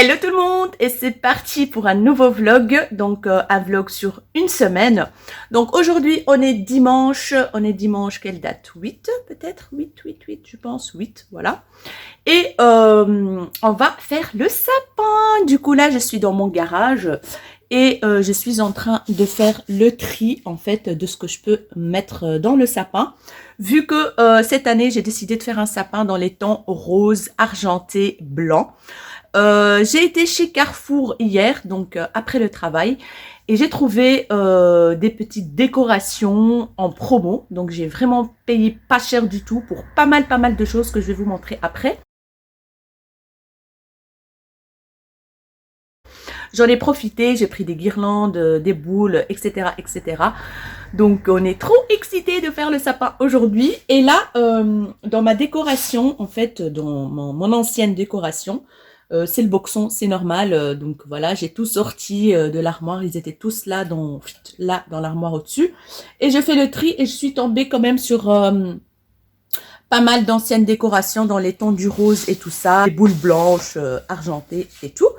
Hello tout le monde et c'est parti pour un nouveau vlog, donc un vlog sur une semaine. Donc aujourd'hui on est dimanche, quelle date? 8 peut-être? 8 je pense, 8, voilà. Et on va faire le sapin. Du coup là je suis dans mon garage et je suis en train de faire le tri en fait de ce que je peux mettre dans le sapin. Vu que cette année j'ai décidé de faire un sapin dans les tons rose, argenté, blanc. J'ai été chez Carrefour hier, donc après le travail, et j'ai trouvé des petites décorations en promo. Donc j'ai vraiment payé pas cher du tout pour pas mal de choses que je vais vous montrer après. J'en ai profité, j'ai pris des guirlandes, des boules, etc. Donc on est trop excités de faire le sapin aujourd'hui. Et là, dans ma décoration, en fait, dans mon ancienne décoration, c'est le boxon, c'est normal. Donc voilà, j'ai tout sorti de l'armoire. Ils étaient tous là dans l'armoire au-dessus. Et je fais le tri et je suis tombée quand même sur pas mal d'anciennes décorations dans les tons du rose et tout ça. Des boules blanches, argentées et tout.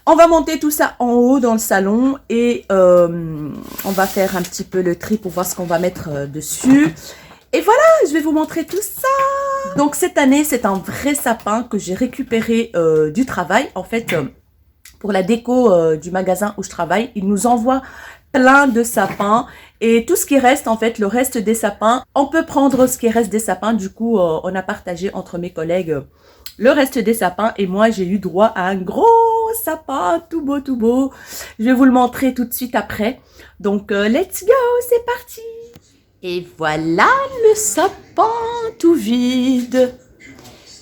On va monter tout ça en haut dans le salon et on va faire un petit peu le tri pour voir ce qu'on va mettre dessus. Et voilà, je vais vous montrer tout ça. Donc cette année, c'est un vrai sapin que j'ai récupéré du travail. En fait, pour la déco du magasin où je travaille, ils nous envoient plein de sapins. Et tout ce qui reste, en fait, le reste des sapins, on peut prendre ce qui reste des sapins. Du coup, on a partagé entre mes collègues le reste des sapins. Et moi, j'ai eu droit à un gros sapin, tout beau. Je vais vous le montrer tout de suite après. Donc, let's go, c'est parti. Et voilà le sapin tout vide.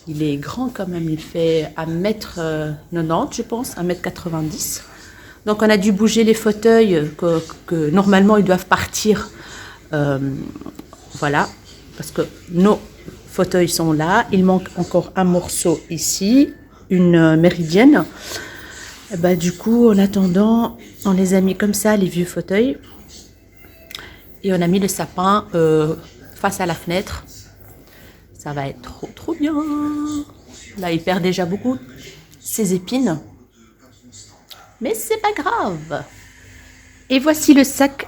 Il est grand quand même, il fait 1m90 je pense, 1m90. Donc on a dû bouger les fauteuils que normalement ils doivent partir. Voilà, parce que nos fauteuils sont là. Il manque encore un morceau ici, une méridienne. Et bah, du coup, en attendant, on les a mis comme ça, les vieux fauteuils. Et on a mis le sapin face à la fenêtre. Ça va être trop bien. Là, il perd déjà beaucoup ses épines. Mais c'est pas grave. Et voici le sac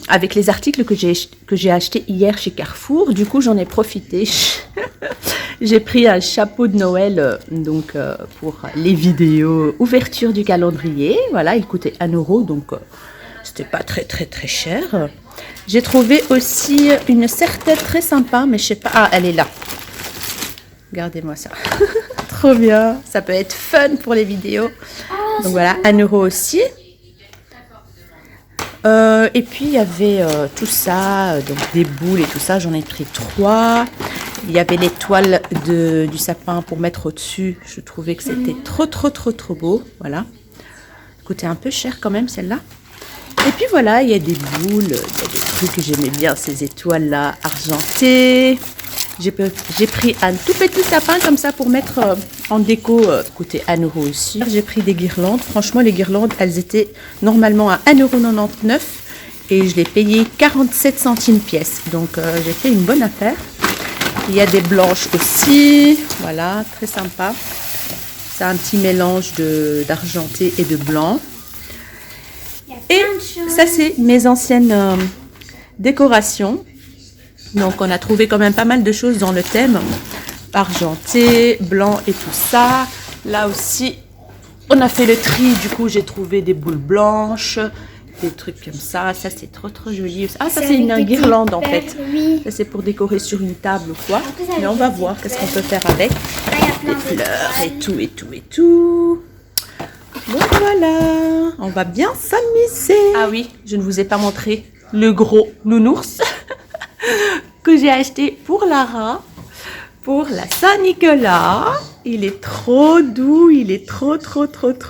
avec les articles que j'ai acheté hier chez Carrefour. Du coup, j'en ai profité. J'ai pris un chapeau de Noël pour les vidéos ouverture du calendrier. Voilà, il coûtait 1 euro, donc c'était pas très cher. J'ai trouvé aussi une serre-tête très sympa, mais je sais pas. Ah, elle est là. Regardez-moi ça. Trop bien. Ça peut être fun pour les vidéos. Donc voilà, 1 euro aussi. Et puis il y avait tout ça, donc des boules et tout ça. J'en ai pris 3. Il y avait l'étoile du sapin pour mettre au-dessus. Je trouvais que c'était trop beau. Voilà. Coûtait un peu cher quand même celle-là. Et puis voilà, il y a des boules, il y a des trucs que j'aimais bien, ces étoiles-là argentées. J'ai pris un tout petit sapin comme ça pour mettre en déco, coûtait 1 euro aussi. J'ai pris des guirlandes. Franchement, les guirlandes, elles étaient normalement à 1,99 € et je les payais 47 centimes pièce. Donc, j'ai fait une bonne affaire. Il y a des blanches aussi. Voilà, très sympa. C'est un petit mélange d'argenté et de blanc. Et ça, c'est mes anciennes décorations. Donc, on a trouvé quand même pas mal de choses dans le thème. Argenté, blanc et tout ça. Là aussi, on a fait le tri. Du coup, j'ai trouvé des boules blanches, des trucs comme ça. Ça, c'est trop joli. Ah, ça, c'est une guirlande en fait. Oui. Ça, c'est pour décorer sur une table ou quoi. Mais on va voir qu'est-ce qu'on peut faire avec. Des fleurs et tout. Donc voilà, on va bien s'amuser. Ah oui, je ne vous ai pas montré le gros nounours que j'ai acheté pour Lara, pour la Saint-Nicolas. Il est trop doux, il est trop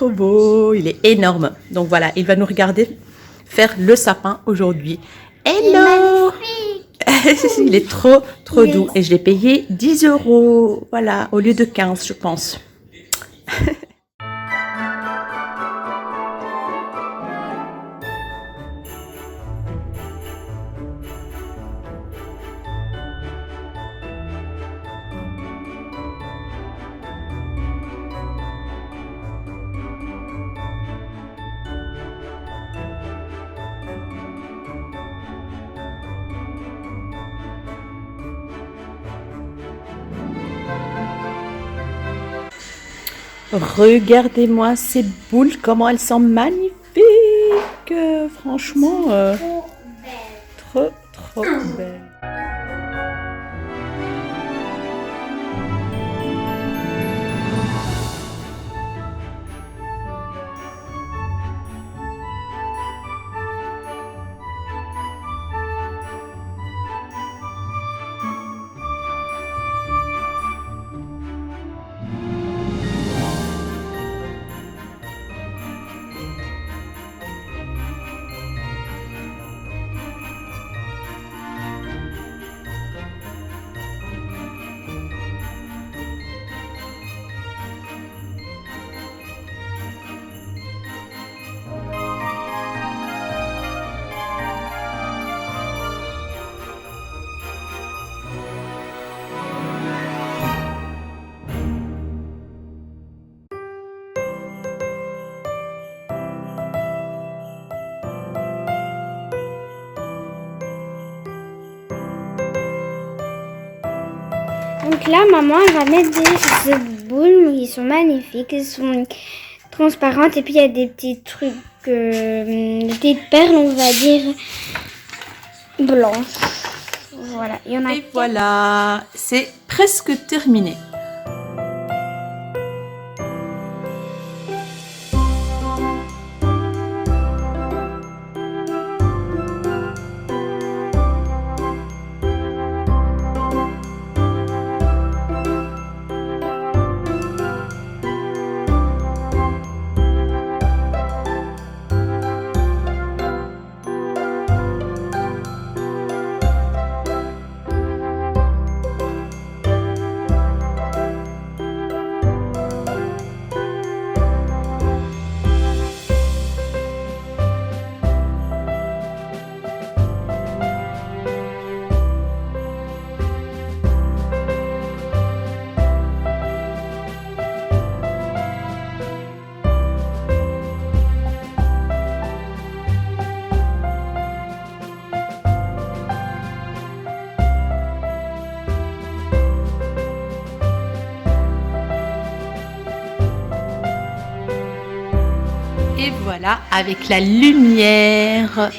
beau, il est énorme. Donc voilà, il va nous regarder faire le sapin aujourd'hui. Hello! Il est trop doux et je l'ai payé 10 €, voilà, au lieu de 15 je pense. Regardez-moi ces boules, comment elles sont magnifiques. Franchement, trop, trop belles. Donc là, maman, elle va mettre des boules qui sont magnifiques, elles sont transparentes et puis il y a des petits trucs, des petites perles, on va dire, blanches. Voilà, il y en a. Et voilà, c'est presque terminé. Et voilà, avec la lumière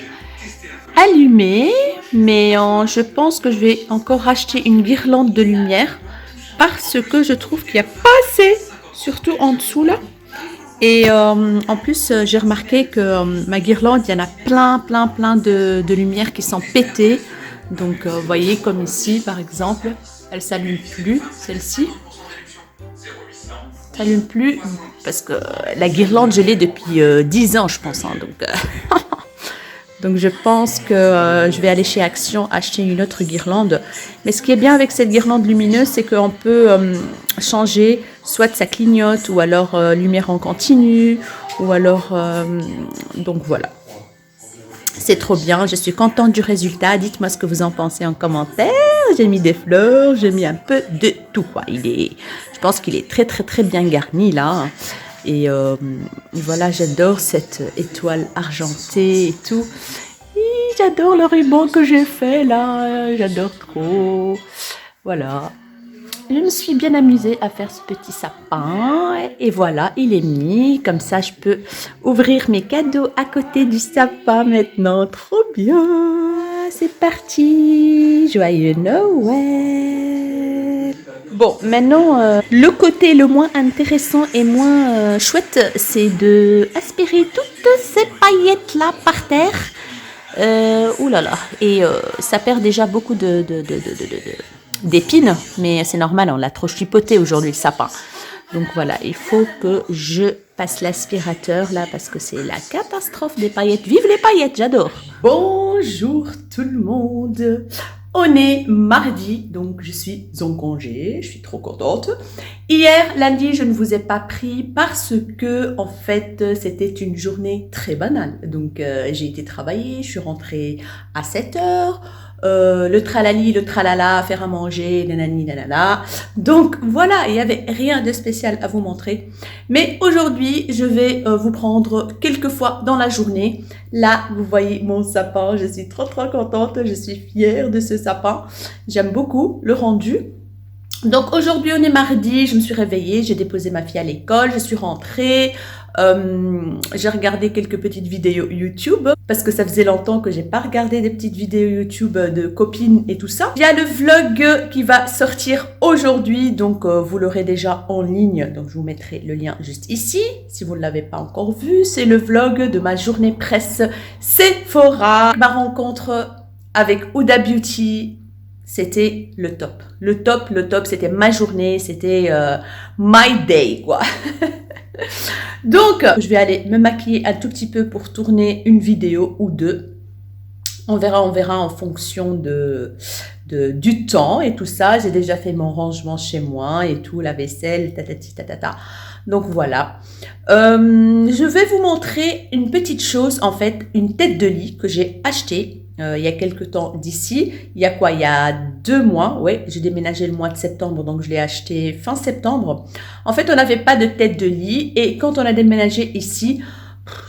allumée, mais je pense que je vais encore racheter une guirlande de lumière parce que je trouve qu'il n'y a pas assez, surtout en dessous là. Et en plus, j'ai remarqué que ma guirlande, il y en a plein de lumières qui sont pétées. Donc, vous voyez, comme ici, par exemple, elle s'allume plus, celle-ci. S'allume plus parce que la guirlande, je l'ai depuis 10 ans, je pense. Hein, donc, je pense que je vais aller chez Action acheter une autre guirlande. Mais ce qui est bien avec cette guirlande lumineuse, c'est qu'on peut changer, soit ça clignote, ou alors lumière en continu, ou alors... donc voilà. C'est trop bien, je suis contente du résultat. Dites-moi ce que vous en pensez en commentaire. J'ai mis des fleurs, j'ai mis un peu de tout. Quoi. Je pense qu'il est très bien garni là. Et voilà, j'adore cette étoile argentée et tout. Et j'adore le ruban que j'ai fait là. J'adore trop. Voilà. Je me suis bien amusée à faire ce petit sapin. Et voilà, il est mis. Comme ça, je peux ouvrir mes cadeaux à côté du sapin maintenant. Trop bien. C'est parti. Joyeux Noël. Bon, maintenant, le côté le moins intéressant et moins chouette, c'est de aspirer toutes ces paillettes-là par terre. Ouh là là. Et ça perd déjà beaucoup d'épines, mais c'est normal, on l'a trop chipoté aujourd'hui le sapin. Donc voilà, il faut que je passe l'aspirateur là parce que c'est la catastrophe des paillettes. Vive les paillettes, j'adore. Bonjour tout le monde. On est mardi, donc je suis en congé, je suis trop contente. Hier, lundi, je ne vous ai pas pris parce que, en fait, c'était une journée très banale. Donc, j'ai été travailler, je suis rentrée à 7h. Le tralali, le tralala, faire à manger, nanani, nanana. Donc voilà, il n'y avait rien de spécial à vous montrer. Mais aujourd'hui, je vais vous prendre quelques fois dans la journée. Là, vous voyez mon sapin, je suis trop contente, je suis fière de ce sapin. J'aime beaucoup le rendu. Donc aujourd'hui on est mardi, je me suis réveillée, j'ai déposé ma fille à l'école, je suis rentrée, j'ai regardé quelques petites vidéos YouTube parce que ça faisait longtemps que j'ai pas regardé des petites vidéos YouTube de copines et tout ça. Il y a le vlog qui va sortir aujourd'hui, donc vous l'aurez déjà en ligne, donc je vous mettrai le lien juste ici si vous ne l'avez pas encore vu. C'est le vlog de ma journée presse Sephora, ma rencontre avec Huda Beauty. C'était le top. Le top, c'était ma journée, c'était my day, quoi. Donc, je vais aller me maquiller un tout petit peu pour tourner une vidéo ou deux. On verra en fonction du temps et tout ça. J'ai déjà fait mon rangement chez moi et tout, la vaisselle, tatati tatata. Donc voilà. Je vais vous montrer une petite chose, en fait, une tête de lit que j'ai achetée. Il y a quelques temps d'ici, il y a quoi? Il y a 2 mois, ouais, j'ai déménagé le mois de septembre, donc je l'ai acheté fin septembre. En fait, on n'avait pas de tête de lit et quand on a déménagé ici,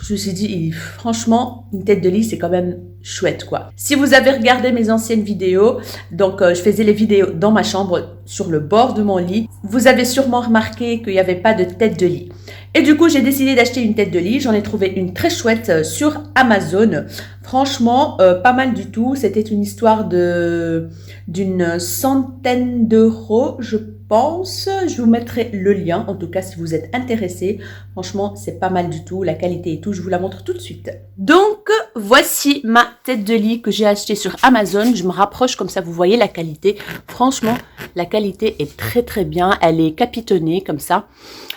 je me suis dit, franchement, une tête de lit, c'est quand même chouette, quoi. Si vous avez regardé mes anciennes vidéos, donc je faisais les vidéos dans ma chambre, sur le bord de mon lit, vous avez sûrement remarqué qu'il n'y avait pas de tête de lit. Et du coup, j'ai décidé d'acheter une tête de lit. J'en ai trouvé une très chouette sur Amazon. Franchement, pas mal du tout. C'était une histoire d'une centaine d'euros, je pense. Je vous mettrai le lien, en tout cas, si vous êtes intéressé. Franchement, c'est pas mal du tout. La qualité et tout, je vous la montre tout de suite. Donc, voici ma tête de lit que j'ai achetée sur Amazon. Je me rapproche, comme ça, vous voyez la qualité. Franchement, la qualité est très, très bien. Elle est capitonnée, comme ça.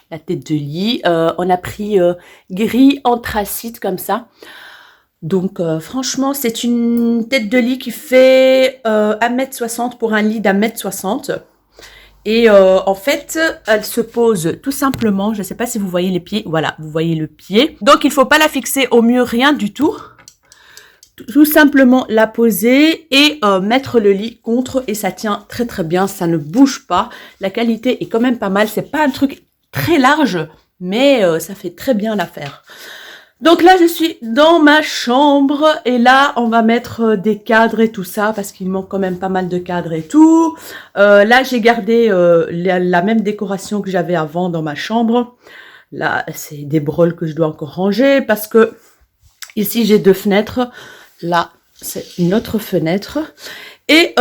La tête de lit. On a pris gris anthracite comme ça. Donc franchement, c'est une tête de lit qui fait 1m60 pour un lit d'1m60. Et en fait, elle se pose tout simplement, je ne sais pas si vous voyez les pieds, voilà, vous voyez le pied. Donc il ne faut pas la fixer au mur, rien du tout. Tout simplement la poser et mettre le lit contre et ça tient très très bien, ça ne bouge pas. La qualité est quand même pas mal, c'est pas un truc très large, mais ça fait très bien l'affaire. Donc là, je suis dans ma chambre et là, on va mettre des cadres et tout ça parce qu'il manque quand même pas mal de cadres et tout. Là, j'ai gardé la même décoration que j'avais avant dans ma chambre. Là, c'est des broles que je dois encore ranger parce que ici, j'ai 2 fenêtres. Là, c'est une autre fenêtre. Et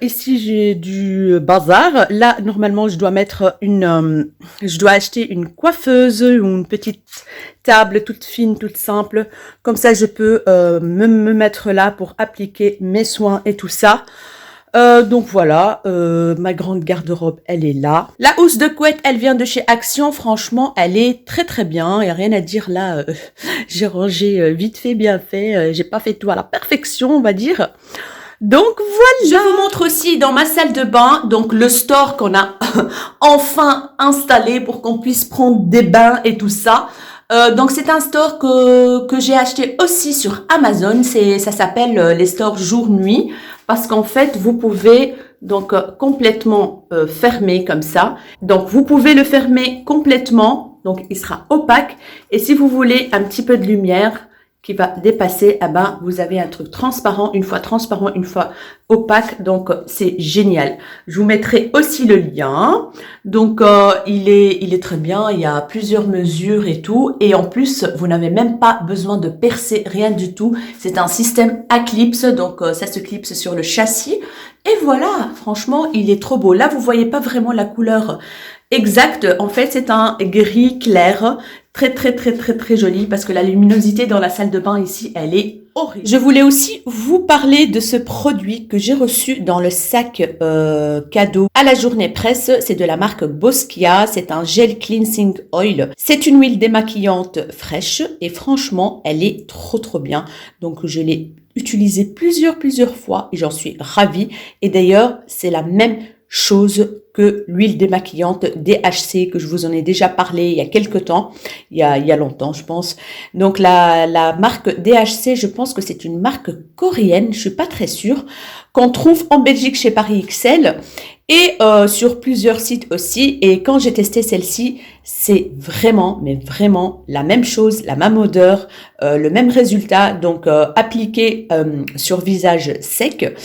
ici, j'ai du bazar. Là, normalement, je dois mettre je dois acheter une coiffeuse ou une petite table toute fine, toute simple. Comme ça, je peux me mettre là pour appliquer mes soins et tout ça. Donc voilà, ma grande garde-robe, elle est là. La housse de couette, elle vient de chez Action. Franchement, elle est très très bien. Il n'y a rien à dire là. J'ai rangé vite fait, bien fait. J'ai pas fait tout à la perfection, on va dire. Donc voilà. Je vous montre aussi dans ma salle de bain, donc le store qu'on a enfin installé pour qu'on puisse prendre des bains et tout ça. Donc c'est un store que j'ai acheté aussi sur Amazon. Ça s'appelle les stores jour-nuit parce qu'en fait vous pouvez donc complètement fermer comme ça. Donc vous pouvez le fermer complètement, donc il sera opaque. Et si vous voulez un petit peu de lumière qui va dépasser, eh ben, vous avez un truc transparent, une fois opaque, donc c'est génial. Je vous mettrai aussi le lien. Donc il est très bien, il y a plusieurs mesures et tout, et en plus vous n'avez même pas besoin de percer, rien du tout. C'est un système à clips, donc ça se clipse sur le châssis. Et voilà, franchement, il est trop beau. Là, vous voyez pas vraiment la couleur exacte. En fait, c'est un gris clair, très très très très très joli parce que la luminosité dans la salle de bain ici, elle est horrible. Je voulais aussi vous parler de ce produit que j'ai reçu dans le sac cadeau à la journée presse. C'est de la marque Boskia. C'est un gel cleansing oil. C'est une huile démaquillante fraîche et franchement, elle est trop trop bien. Donc, je l'ai utilisé plusieurs fois et j'en suis ravie. Et d'ailleurs, c'est la même chose que l'huile démaquillante DHC que je vous en ai déjà parlé il y a quelques temps, il y a longtemps je pense. Donc la marque DHC, je pense que c'est une marque coréenne, je suis pas très sûre, qu'on trouve en Belgique chez Paris XL. et sur plusieurs sites aussi. Et quand j'ai testé celle-ci, c'est vraiment, mais vraiment la même chose, la même odeur, le même résultat. Donc appliqué sur visage sec,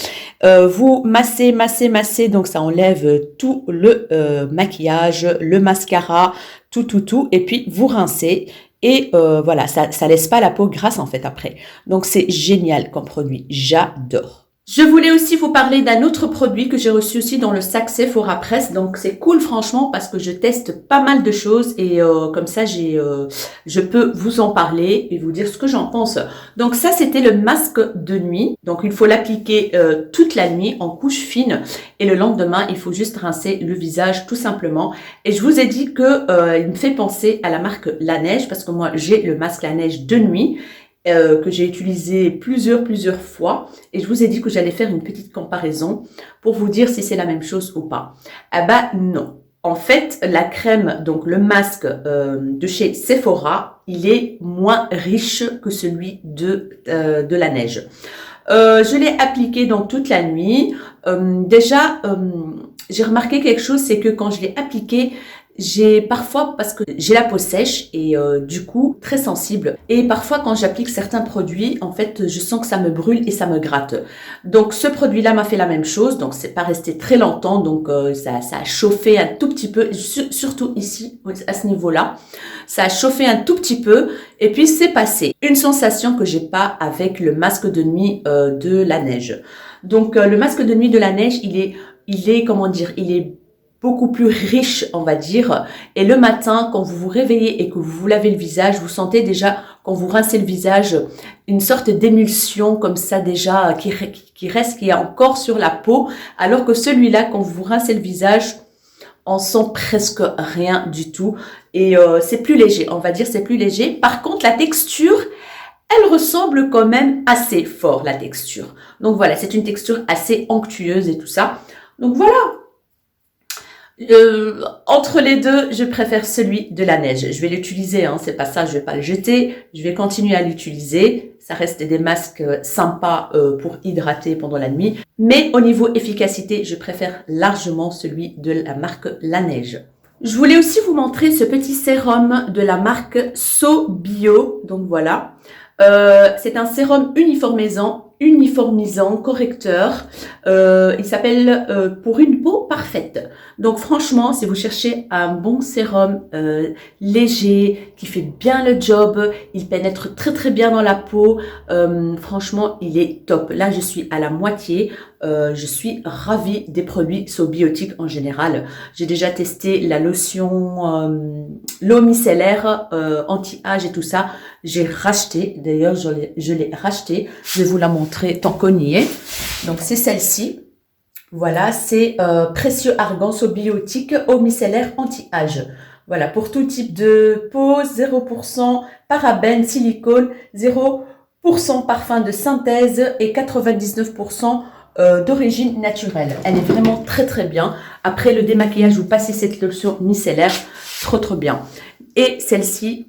vous massez, massez, donc ça enlève tout le maquillage, le mascara, tout, et puis vous rincez. Et voilà, ça laisse pas la peau grasse en fait après. Donc c'est génial comme produit, j'adore. Je voulais aussi vous parler d'un autre produit que j'ai reçu aussi dans le sac Sephora Press. Donc c'est cool franchement parce que je teste pas mal de choses et comme ça je peux vous en parler et vous dire ce que j'en pense. Donc ça c'était le masque de nuit. Donc il faut l'appliquer toute la nuit en couche fine et le lendemain il faut juste rincer le visage tout simplement. Et je vous ai dit que il me fait penser à la marque La Neige parce que moi j'ai le masque La Neige de nuit. Que j'ai utilisé plusieurs fois et je vous ai dit que j'allais faire une petite comparaison pour vous dire si c'est la même chose ou pas. Ah bah non. En fait, la crème, donc le masque de chez Sephora, il est moins riche que celui de La Neige. Je l'ai appliqué donc toute la nuit. Déjà, j'ai remarqué quelque chose, c'est que quand je l'ai appliqué, j'ai parfois, parce que j'ai la peau sèche et du coup très sensible, et parfois quand j'applique certains produits, en fait je sens que ça me brûle et ça me gratte. Donc ce produit-là m'a fait la même chose, donc c'est pas resté très longtemps, donc ça a chauffé un tout petit peu, surtout ici, à ce niveau-là. Ça a chauffé un tout petit peu et puis c'est passé. Une sensation que j'ai pas avec le masque de nuit de La Neige. Donc le masque de nuit de La Neige, il est comment dire, il est beaucoup plus riche, on va dire. Et le matin, quand vous vous réveillez et que vous vous lavez le visage, vous sentez déjà, quand vous rincez le visage, une sorte d'émulsion comme ça déjà qui reste, qui est encore sur la peau. Alors que celui-là, quand vous rincez le visage, on sent presque rien du tout. Et c'est plus léger, on va dire c'est plus léger. Par contre, la texture, elle ressemble quand même assez fort, la texture. Donc voilà, c'est une texture assez onctueuse et tout ça. Donc voilà. Entre les deux, je préfère celui de La Neige. Je vais l'utiliser, hein, c'est pas ça, je vais pas le jeter. Je vais continuer à l'utiliser. Ça reste des masques sympas pour hydrater pendant la nuit. Mais au niveau efficacité, je préfère largement celui de la marque La Neige. Je voulais aussi vous montrer ce petit sérum de la marque So Bio. Donc voilà. C'est un sérum uniformisant, correcteur. Il s'appelle pour une peau parfaite. Donc franchement, si vous cherchez un bon sérum léger, qui fait bien le job, il pénètre très bien dans la peau, franchement, il est top. Là, je suis à la moitié. Je suis ravie des produits Sobiotiques en général. J'ai déjà testé la lotion, l'eau micellaire anti-âge et tout ça. J'ai racheté, d'ailleurs je l'ai racheté. Je vais vous la montrer tant qu'on y est. Donc c'est celle-ci. Voilà, c'est Précieux Argan Sobiotique eau micellaire anti-âge. Voilà, pour tout type de peau, 0% parabènes, silicone, 0% parfum de synthèse et 99% d'origine naturelle. Elle est vraiment très bien. Après le démaquillage, vous passez cette lotion micellaire, trop bien. Et celle-ci,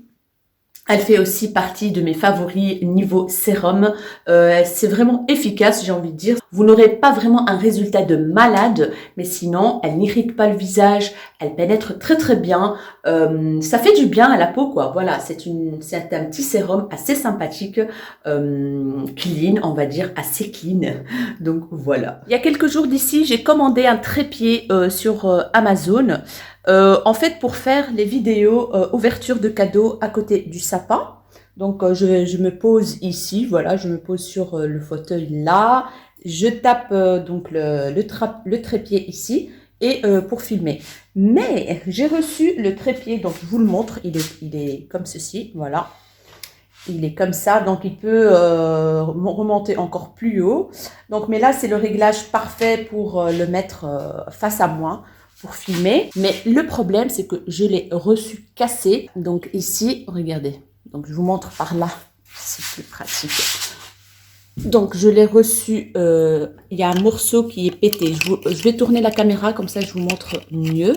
elle fait aussi partie de mes favoris niveau sérum. C'est vraiment efficace, j'ai envie de dire. Vous n'aurez pas vraiment un résultat de malade, mais sinon, elle n'irrite pas le visage, elle pénètre très bien. Ça fait du bien à la peau, quoi. Voilà, c'est un petit sérum assez sympathique, clean, on va dire, assez clean. Donc voilà. Il y a quelques jours d'ici, j'ai commandé un trépied sur Amazon. En fait, pour faire les vidéos ouverture de cadeaux à côté du sapin. Donc, je me pose ici, voilà, je me pose sur le fauteuil là. Je tape donc le trépied ici et pour filmer. Mais j'ai reçu le trépied, donc je vous le montre, il est comme ceci, voilà. Il est comme ça, donc il peut remonter encore plus haut. Donc, mais là, c'est le réglage parfait pour le mettre face à moi. Pour filmer, mais le problème c'est que je l'ai reçu cassé. Donc ici, regardez, donc je vous montre par là, c'est plus pratique. Donc je l'ai reçu, il y a un morceau qui est pété. Je vais tourner la caméra comme ça je vous montre mieux.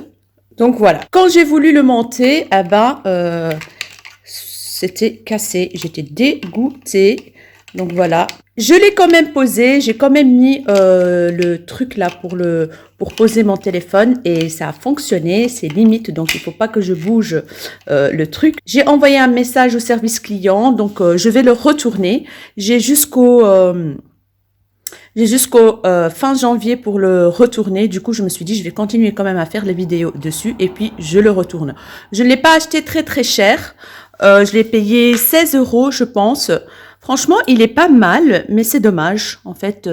Donc voilà, quand j'ai voulu le monter, eh ben, c'était cassé, j'étais dégoûtée. Donc voilà, Je l'ai quand même posé, j'ai quand même mis le truc là pour poser mon téléphone et ça a fonctionné, c'est limite, donc il faut pas que je bouge le truc. J'ai envoyé un message au service client, donc je vais le retourner. J'ai jusqu'au fin janvier pour le retourner. Du coup, je me suis dit, je vais continuer quand même à faire les vidéos dessus et puis je le retourne. Je ne l'ai pas acheté très très cher. Je l'ai payé 16 €, je pense. Franchement, il est pas mal, mais c'est dommage, en fait,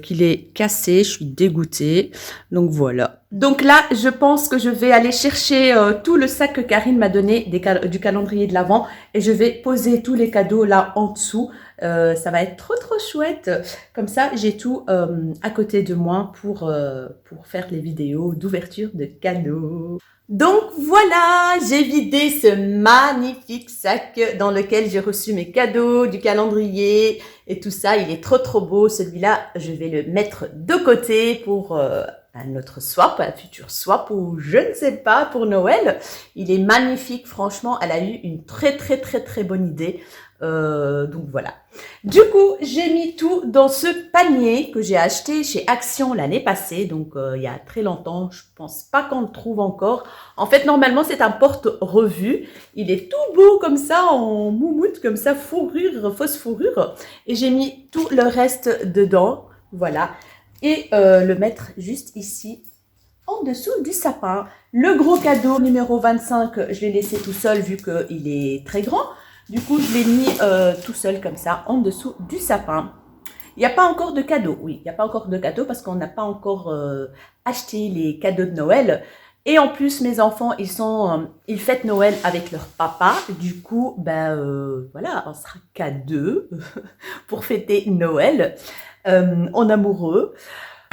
qu'il est cassé. Je suis dégoûtée. Donc voilà. Donc là, je pense que je vais aller chercher tout le sac que Karine m'a donné du calendrier de l'Avent et je vais poser tous les cadeaux là en dessous. Ça va être trop trop chouette. Comme ça, j'ai tout à côté de moi pour faire les vidéos d'ouverture de cadeaux. Donc voilà, j'ai vidé ce magnifique sac dans lequel j'ai reçu mes cadeaux, du calendrier et tout ça. Il est trop trop beau. Celui-là, je vais le mettre de côté pour un autre swap, un futur swap ou je ne sais pas pour Noël. Il est magnifique, franchement, elle a eu une très très très très bonne idée. Donc voilà. Du coup, j'ai mis tout dans ce panier que j'ai acheté chez Action l'année passée, donc il y a très longtemps. Je pense pas qu'on le trouve encore. En fait, normalement, c'est un porte-revue. Il est tout beau comme ça, en moumoute, comme ça, fourrure, fausse fourrure. Et j'ai mis tout le reste dedans, voilà. Et le mettre juste ici, en dessous du sapin. Le gros cadeau numéro 25, je l'ai laissé tout seul vu qu'il est très grand. Du coup, je l'ai mis tout seul comme ça, en dessous du sapin. Il n'y a pas encore de cadeau, oui, il n'y a pas encore de cadeau parce qu'on n'a pas encore acheté les cadeaux de Noël. Et en plus, mes enfants, ils fêtent Noël avec leur papa. Du coup, voilà, on sera qu'à deux pour fêter Noël en amoureux.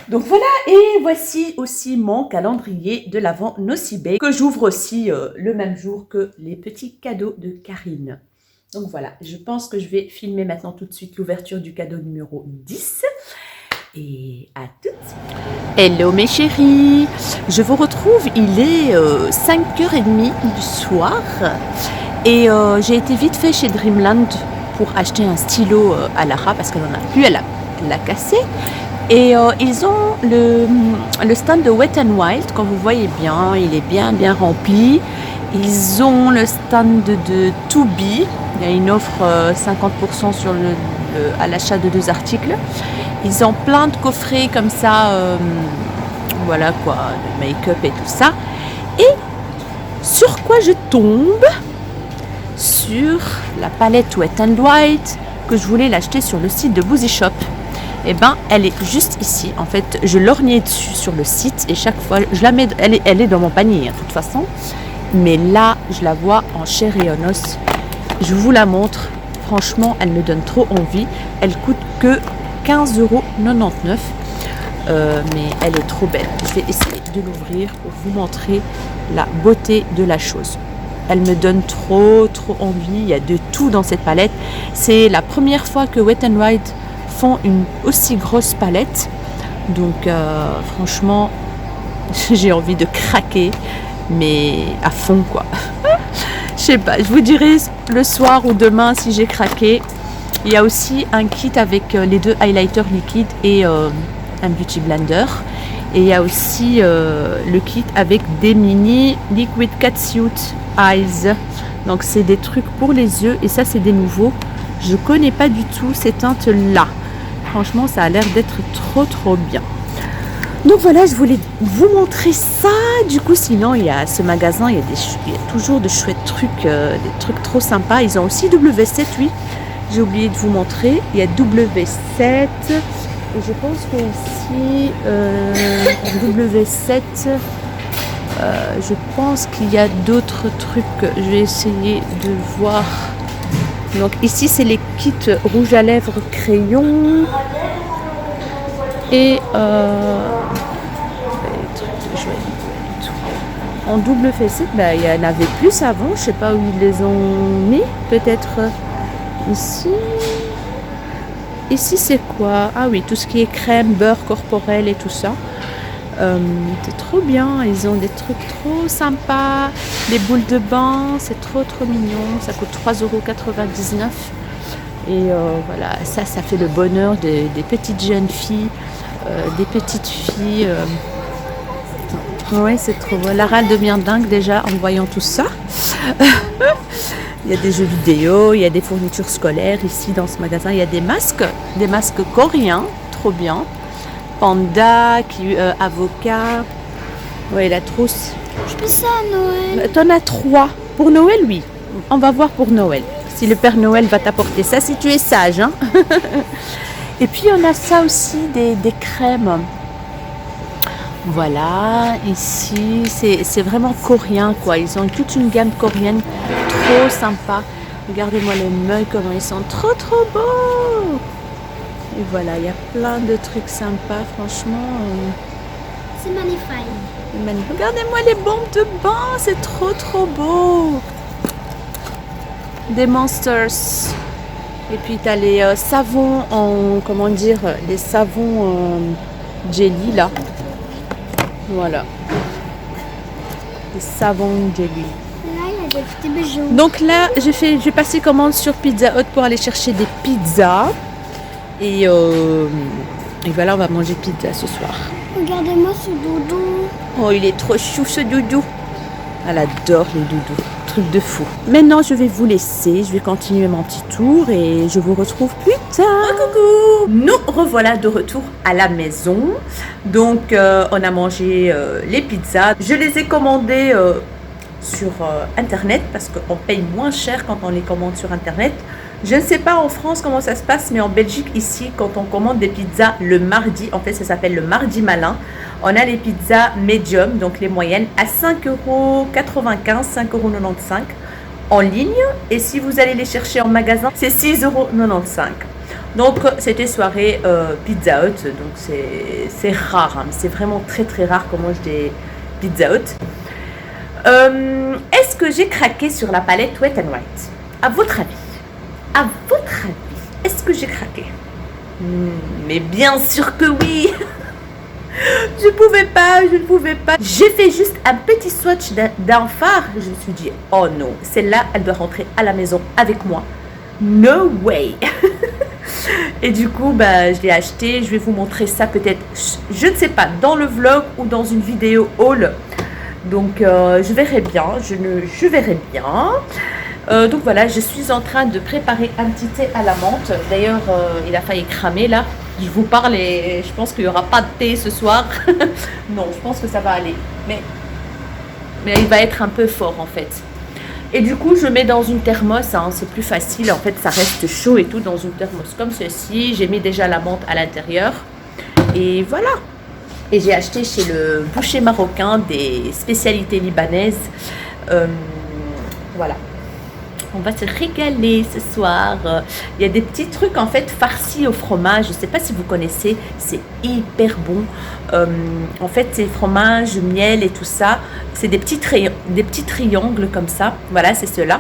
Donc voilà, et voici aussi mon calendrier de l'Avent Nocibé que j'ouvre aussi le même jour que les petits cadeaux de Karine. Donc voilà, je pense que je vais filmer maintenant tout de suite l'ouverture du cadeau numéro 10. Et à tout de suite. Hello mes chéris, je vous retrouve, il est 5h30 du soir. Et j'ai été vite fait chez Dreamland pour acheter un stylo à Lara parce qu'elle n'en a plus, elle l'a cassé. Et ils ont le stand de Wet n Wild, comme vous voyez bien, il est bien rempli. Ils ont le stand de Tubi, il y a une offre 50% sur à l'achat de 2 articles. Ils ont plein de coffrets comme ça, voilà quoi, de make-up et tout ça. Et sur quoi je tombe? Sur la palette Wet n Wild que je voulais l'acheter sur le site de Boozy Shop. Et ben, elle est juste ici. En fait, je lorgnais dessus sur le site et chaque fois, je la mets, elle est dans mon panier, hein, de toute façon. Mais là, je la vois en chair et en os. Je vous la montre. Franchement, elle me donne trop envie. Elle coûte que 15,99 €. Mais elle est trop belle. Je vais essayer de l'ouvrir pour vous montrer la beauté de la chose. Elle me donne trop envie. Il y a de tout dans cette palette. C'est la première fois que Wet n Wild font une aussi grosse palette. Donc, franchement, j'ai envie de craquer. Mais à fond quoi. Je sais pas, je vous dirai le soir ou demain si j'ai craqué. Il y a aussi un kit avec les 2 highlighters liquides et un beauty blender. Et il y a aussi le kit avec des mini liquid catsuit eyes. Donc c'est des trucs pour les yeux et ça c'est des nouveaux. Je connais pas du tout ces teintes là. Franchement ça a l'air d'être trop bien. Donc voilà, je voulais vous montrer ça. Du coup, sinon, il y a ce magasin, il y a toujours de chouettes trucs, des trucs trop sympas. Ils ont aussi W7, oui. J'ai oublié de vous montrer. Il y a W7. Et je pense que ici, W7, je pense qu'il y a d'autres trucs. Je vais essayer de voir. Donc ici, c'est les kits rouge à lèvres crayon. Et en double fessée, il y en avait plus avant, je sais pas où ils les ont mis, peut-être ici. Ici c'est quoi? Ah oui, tout ce qui est crème, beurre corporel et tout ça. C'est trop bien, ils ont des trucs trop sympas, des boules de bain, c'est trop mignon, ça coûte 3,99 €. Et voilà, ça fait le bonheur des petites jeunes filles, des petites filles. Ouais, c'est trop beau. Lara elle devient dingue déjà en voyant tout ça. Il y a des jeux vidéo, il y a des fournitures scolaires ici dans ce magasin. Il y a des masques coréens, trop bien. Panda, avocat. Ouais, la trousse. Je peux ça à Noël. T'en as 3. Pour Noël, oui. On va voir pour Noël. Si le Père Noël va t'apporter ça, si tu es sage. Hein. Et puis, on a ça aussi, des crèmes. Voilà, ici, c'est vraiment coréen, quoi. Ils ont toute une gamme coréenne trop sympa. Regardez-moi les mugs, comment ils sont trop beaux. Et voilà, il y a plein de trucs sympas, franchement. C'est magnifique. Regardez-moi les bombes de bain, c'est trop beau. Des Monsters. Et puis tu as les savons les savons jelly là. Voilà. Les savons jelly. Là, il y a des petits bijoux. Donc là, j'ai passé commande sur Pizza Hut pour aller chercher des pizzas. Et voilà, on va manger pizza ce soir. Regardez-moi ce doudou. Oh, il est trop chou ce doudou. Elle adore les doudous. Truc de fou. Maintenant, je vais vous laisser. Je vais continuer mon petit tour et je vous retrouve plus tard. Coucou. Nous revoilà de retour à la maison. Donc, on a mangé les pizzas. Je les ai commandées sur Internet parce qu'on paye moins cher quand on les commande sur Internet. Je ne sais pas en France comment ça se passe, mais en Belgique, ici, quand on commande des pizzas le mardi, en fait, ça s'appelle le mardi malin. On a les pizzas medium, donc les moyennes, à 5,95 €, 5,95 € en ligne. Et si vous allez les chercher en magasin, c'est 6,95 €. Donc, c'était soirée Pizza Hut. Donc, c'est rare. Hein. C'est vraiment très rare qu'on mange des Pizza Hut. Est-ce que j'ai craqué sur la palette Wet n White? À votre avis? Est-ce que j'ai craqué? Mais bien sûr que oui. Je ne pouvais pas. J'ai fait juste un petit swatch d'un phare. Je me suis dit, oh non, celle-là, elle doit rentrer à la maison avec moi. No way. Et du coup, je l'ai acheté. Je vais vous montrer ça peut-être, je ne sais pas, dans le vlog ou dans une vidéo haul. Donc, je verrai bien. Je verrai bien. Donc voilà, je suis en train de préparer un petit thé à la menthe. D'ailleurs, il a failli cramer là. Je vous parle et je pense qu'il n'y aura pas de thé ce soir. Non, je pense que ça va aller. Mais il va être un peu fort en fait. Et du coup, je mets dans une thermos. Hein, c'est plus facile. En fait, ça reste chaud et tout dans une thermos comme ceci. J'ai mis déjà la menthe à l'intérieur. Et voilà. Et j'ai acheté chez le boucher marocain des spécialités libanaises. Voilà. On va se régaler ce soir. Il y a des petits trucs en fait farcis au fromage. Je ne sais pas si vous connaissez. C'est hyper bon. En fait, c'est fromage, miel et tout ça. C'est des petits triangles comme ça. Voilà, c'est cela.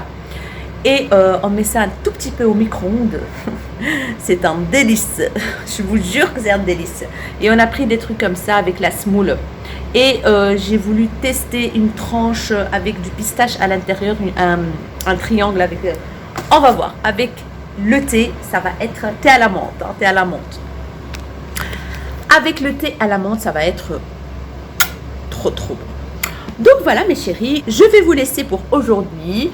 Et on met ça un tout petit peu au micro-ondes. C'est un délice. Je vous jure que c'est un délice. Et on a pris des trucs comme ça avec la semoule. Et j'ai voulu tester une tranche avec du pistache à l'intérieur, un triangle avec... on va voir. Avec le thé, ça va être thé à la menthe. Hein, thé à la menthe. Avec le thé à la menthe, ça va être trop bon. Donc voilà mes chéris, je vais vous laisser pour aujourd'hui.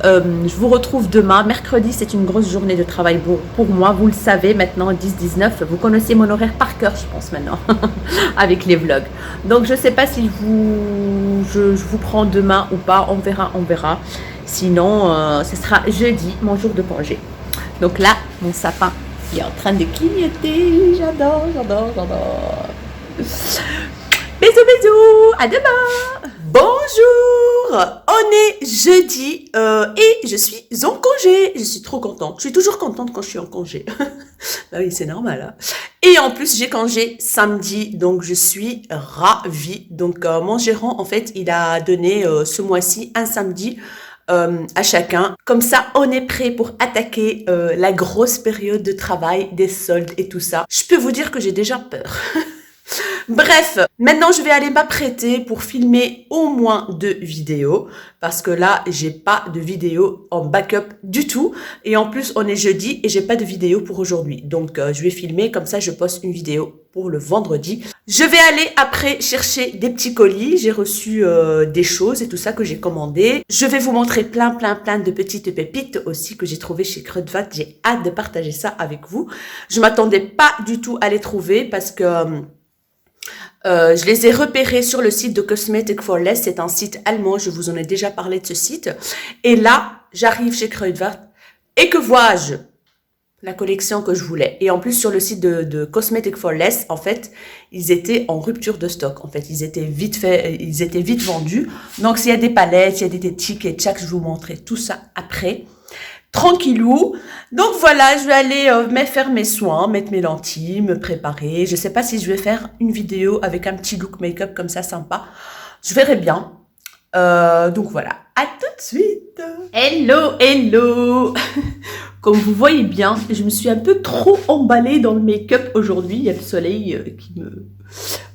Je vous retrouve demain. Mercredi, c'est une grosse journée de travail pour moi. Vous le savez maintenant, 10-19. Vous connaissez mon horaire par cœur, je pense maintenant, avec les vlogs. Donc je ne sais pas si je vous prends demain ou pas. On verra. Sinon, ce sera jeudi, mon jour de congé. Donc là, mon sapin est en train de clignoter. J'adore. Bisous, à demain. Bonjour, on est jeudi et je suis en congé. Je suis trop contente. Je suis toujours contente quand je suis en congé. Bah oui, c'est normal. Hein. Et en plus, j'ai congé samedi, donc je suis ravie. Donc mon gérant, en fait, il a donné ce mois-ci un samedi à chacun. Comme ça, on est prêt pour attaquer la grosse période de travail, des soldes et tout ça. Je peux vous dire que j'ai déjà peur. Bref, maintenant je vais aller m'apprêter pour filmer au moins 2 vidéos parce que là, j'ai pas de vidéo en backup du tout et en plus on est jeudi et j'ai pas de vidéo pour aujourd'hui. Donc je vais filmer comme ça je poste une vidéo pour le vendredi. Je vais aller après chercher des petits colis, j'ai reçu des choses et tout ça que j'ai commandé. Je vais vous montrer plein de petites pépites aussi que j'ai trouvées chez Kruidvat. J'ai hâte de partager ça avec vous. Je m'attendais pas du tout à les trouver parce que je les ai repérés sur le site de Cosmetic for Less. C'est un site allemand. Je vous en ai déjà parlé de ce site. Et là, j'arrive chez Kruidvat. Et que vois-je? La collection que je voulais. Et en plus, sur le site de Cosmetic for Less, en fait, ils étaient en rupture de stock. En fait, ils étaient vite vendus. Donc, s'il y a des palettes, il y a des tickets, chaque, je vous montrerai tout ça après. Tranquillou. Donc voilà, je vais aller faire mes soins, mettre mes lentilles, me préparer. Je sais pas si je vais faire une vidéo avec un petit look make-up comme ça sympa. Je verrai bien. Donc voilà, à tout de suite. Hello. Comme vous voyez bien, je me suis un peu trop emballée dans le make-up aujourd'hui. Il y a le soleil qui me...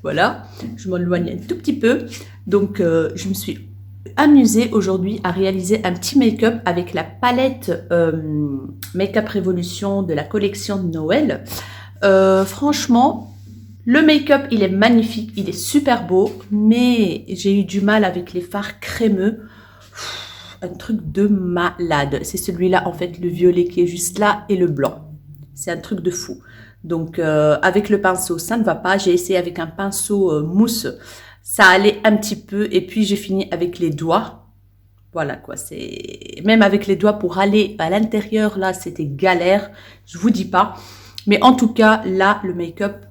Voilà, je m'éloigne un tout petit peu. Donc je me suis amusée aujourd'hui à réaliser un petit make-up avec la palette Make-up Révolution de la collection de Noël. Franchement, le make-up, il est magnifique, il est super beau, mais j'ai eu du mal avec les fards crémeux. Un truc de malade. C'est celui-là, en fait, le violet qui est juste là et le blanc. C'est un truc de fou. Donc, avec le pinceau, ça ne va pas. J'ai essayé avec un pinceau mousse. Ça allait un petit peu et puis j'ai fini avec les doigts. Voilà quoi, c'est même avec les doigts pour aller à l'intérieur là, c'était galère, je vous dis pas. Mais en tout cas, là le make-up,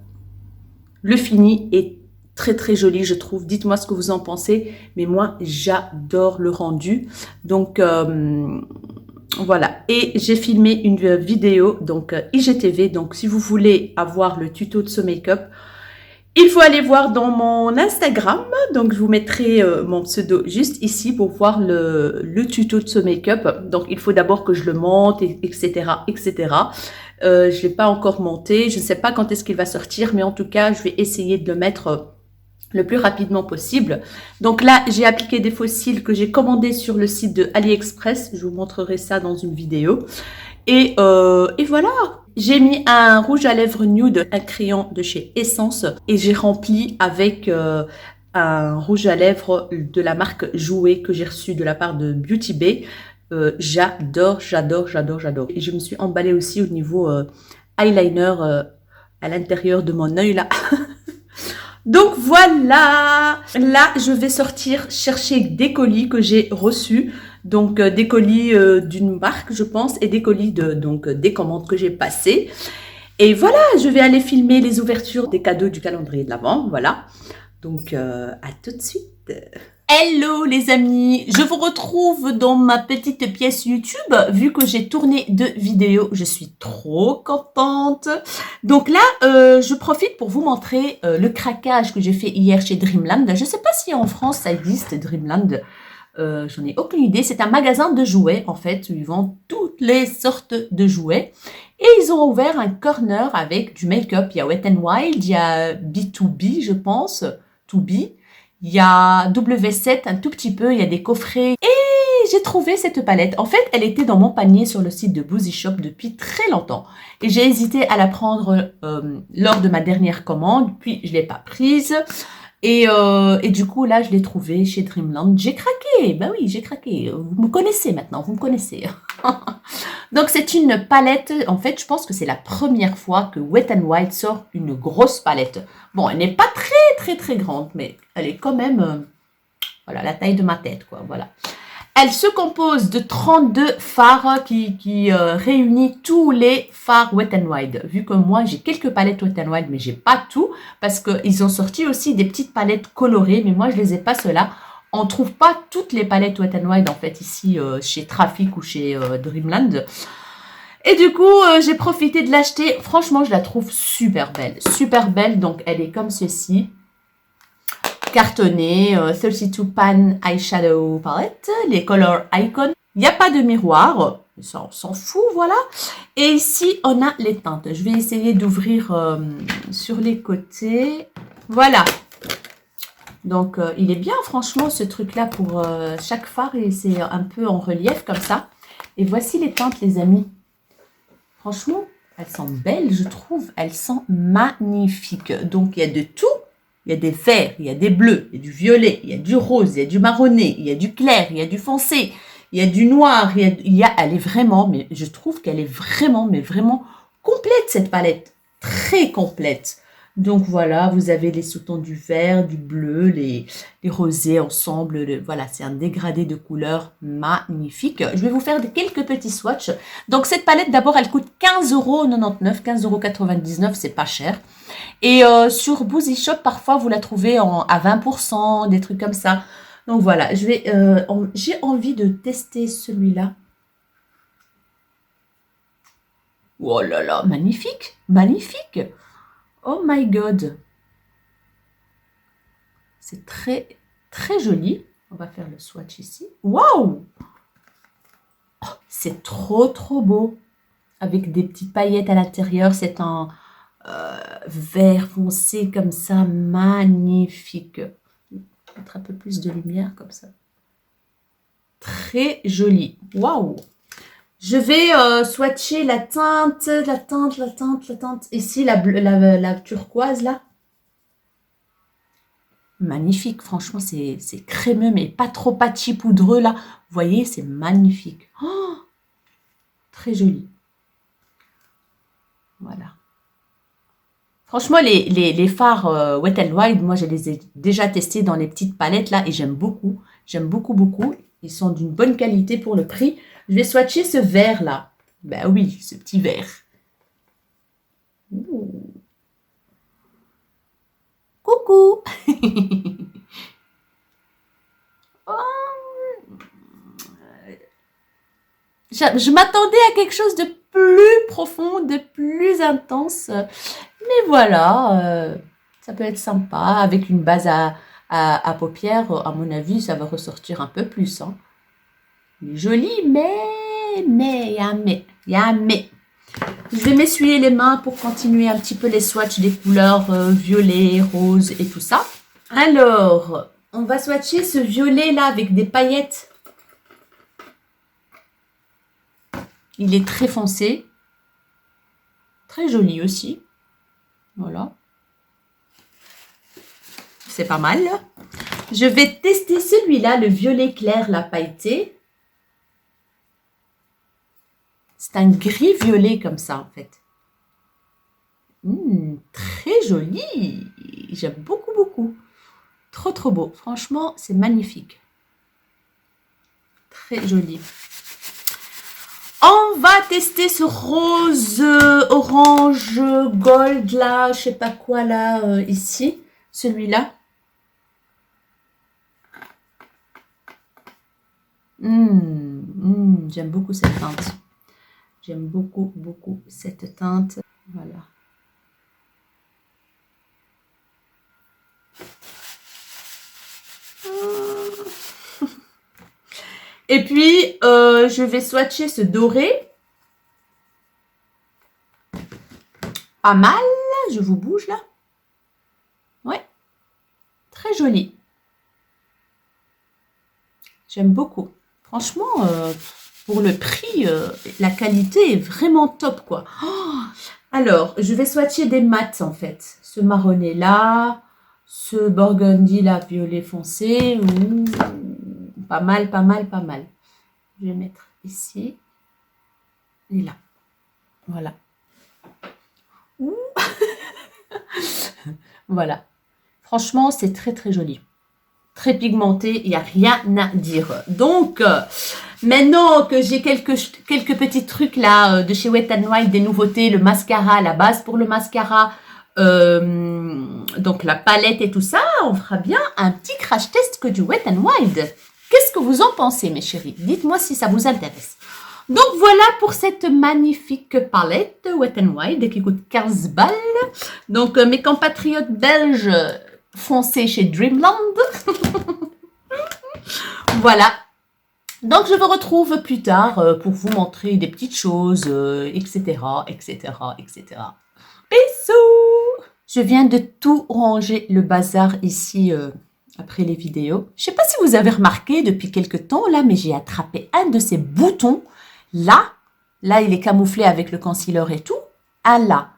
le fini est très joli, je trouve. Dites-moi ce que vous en pensez, mais moi j'adore le rendu. Donc voilà, et j'ai filmé une vidéo donc IGTV. Donc si vous voulez avoir le tuto de ce make-up, il faut aller voir dans mon Instagram, donc je vous mettrai mon pseudo juste ici pour voir le tuto de ce make-up. Donc il faut d'abord que je le monte, etc. Je ne l'ai pas encore monté, je ne sais pas quand est-ce qu'il va sortir, mais en tout cas je vais essayer de le mettre le plus rapidement possible. Donc là j'ai appliqué des fossiles que j'ai commandés sur le site de AliExpress, je vous montrerai ça dans une vidéo. Et voilà. J'ai mis un rouge à lèvres nude, un crayon de chez Essence et j'ai rempli avec un rouge à lèvres de la marque Jouer que j'ai reçu de la part de Beauty Bay. J'adore. Et je me suis emballée aussi au niveau eyeliner à l'intérieur de mon œil là. Donc voilà, là je vais sortir chercher des colis que j'ai reçus. Donc des colis d'une marque je pense et des colis des commandes que j'ai passées. Et voilà, je vais aller filmer les ouvertures des cadeaux du calendrier de l'Avent, voilà. Donc à tout de suite. Hello les amis, je vous retrouve dans ma petite pièce YouTube. Vu que j'ai tourné 2 vidéos, je suis trop contente. Donc là, je profite pour vous montrer le craquage que j'ai fait hier chez Dreamland. Je ne sais pas si en France ça existe, Dreamland. J'en ai aucune idée. C'est un magasin de jouets en fait, où ils vendent toutes les sortes de jouets. Et ils ont ouvert un corner avec du make-up. Il y a Wet n Wild, il y a B2B je pense, 2B. Il y a W7 un tout petit peu, il y a des coffrets. Et j'ai trouvé cette palette. En fait, elle était dans mon panier sur le site de Boozy Shop depuis très longtemps. Et j'ai hésité à la prendre lors de ma dernière commande, puis je ne l'ai pas prise. Et du coup, là, je l'ai trouvée chez Dreamland. J'ai craqué, ben oui, j'ai craqué. Vous me connaissez maintenant, vous me connaissez. Donc, c'est une palette. En fait, je pense que c'est la première fois que Wet n Wild sort une grosse palette. Bon, elle n'est pas très grande, mais elle est quand même, voilà, la taille de ma tête, quoi, voilà. Elle se compose de 32 fards qui réunit tous les fards Wet n Wild. Vu que moi, j'ai quelques palettes Wet n Wild, mais j'ai pas tout, parce qu'ils ont sorti aussi des petites palettes colorées, mais moi, je les ai pas ceux-là. On trouve pas toutes les palettes Wet n Wild, en fait, ici, chez Trafic ou chez Dreamland. Et du coup, j'ai profité de l'acheter. Franchement, je la trouve super belle. Donc, elle est comme ceci. Cartonné, 32 Pan Eyeshadow Palette, les Color Icon. Il n'y a pas de miroir, ça on s'en fout, voilà. Et ici, on a les teintes. Je vais essayer d'ouvrir sur les côtés. Voilà. Donc, il est bien, franchement, ce truc-là pour chaque fard. Et c'est un peu en relief comme ça. Et voici les teintes, les amis. Franchement, elles sont belles, je trouve. Elles sont magnifiques. Donc, il y a de tout. Il y a des verts, il y a des bleus, il y a du violet, il y a du rose, il y a du marronné, il y a du clair, il y a du foncé, il y a du noir. Elle est vraiment, mais je trouve qu'elle est vraiment, mais vraiment complète, cette palette. Très complète. Donc voilà, vous avez les sous-tons du vert, du bleu, les rosés ensemble. Voilà, c'est un dégradé de couleurs magnifique. Je vais vous faire quelques petits swatchs. Donc cette palette, d'abord, elle coûte 15,99 €, 15,99 €, c'est pas cher. Et sur Boozy Shop, parfois, vous la trouvez à 20%, des trucs comme ça. Donc voilà, j'ai envie de tester celui-là. Oh là là, magnifique, magnifique. Oh my god. C'est très, très joli. On va faire le swatch ici. Waouh! Oh, c'est trop, trop beau. Avec des petites paillettes à l'intérieur. C'est un vert foncé comme ça. Magnifique. Je vais mettre un peu plus de lumière comme ça. Très joli. Waouh! Je vais swatcher la teinte. Ici, la turquoise là. Magnifique, franchement, c'est crémeux, mais pas trop patchy poudreux, là. Vous voyez, c'est magnifique. Oh, très joli. Voilà. Franchement, les fards Wet n Wild, moi, je les ai déjà testés dans les petites palettes, là, et j'aime beaucoup. J'aime beaucoup, beaucoup. Ils sont d'une bonne qualité pour le prix. Je vais swatcher ce vert, là. Ben oui, ce petit vert. Ouh. Coucou. Je m'attendais à quelque chose de plus profond, de plus intense. Mais voilà, ça peut être sympa. Avec une base à paupières, à mon avis, ça va ressortir un peu plus. Hein. Il est joli, mais, il y a un mais. Il y a un mais. Je vais m'essuyer les mains pour continuer un petit peu les swatchs des couleurs violet, rose et tout ça. Alors, on va swatcher ce violet là avec des paillettes. Il est très foncé. Très joli aussi. Voilà. C'est pas mal. Je vais tester celui-là, le violet clair, la pailletée. C'est un gris violet comme ça, en fait. Très joli. J'aime beaucoup, beaucoup. Trop, trop beau. Franchement, c'est magnifique. Très joli. On va tester ce rose, orange, gold, là, je sais pas quoi, là, ici. Celui-là. J'aime beaucoup cette teinte. J'aime beaucoup, beaucoup cette teinte. Voilà. Et puis, je vais swatcher ce doré. Pas mal. Je vous bouge là. Ouais. Très joli. J'aime beaucoup. Franchement, pour le prix, la qualité est vraiment top, quoi. Oh, alors, je vais swatcher des mats, en fait. Ce marronné là, ce burgundy là, violet foncé. Ouh, pas mal, pas mal, pas mal. Je vais mettre ici et là. Voilà. Ouh. Voilà. Franchement, c'est très, très joli. Très pigmenté, il n'y a rien à dire. Donc, maintenant que j'ai quelques petits trucs là de chez Wet n Wild, des nouveautés, le mascara, la base pour le mascara, donc la palette et tout ça, on fera bien un petit crash test que du Wet n Wild. Qu'est-ce que vous en pensez, mes chéris? Dites-moi si ça vous intéresse. Donc voilà pour cette magnifique palette Wet n Wild qui coûte 15 balles. Donc mes compatriotes belges, foncez chez Dreamland. Voilà. Donc je vous retrouve plus tard pour vous montrer des petites choses, etc., etc., etc. Bisous! Je viens de tout ranger le bazar ici après les vidéos. Je sais pas si vous avez remarqué depuis quelques temps là, mais j'ai attrapé un de ces boutons là. Là, il est camouflé avec le concealer et tout. Un là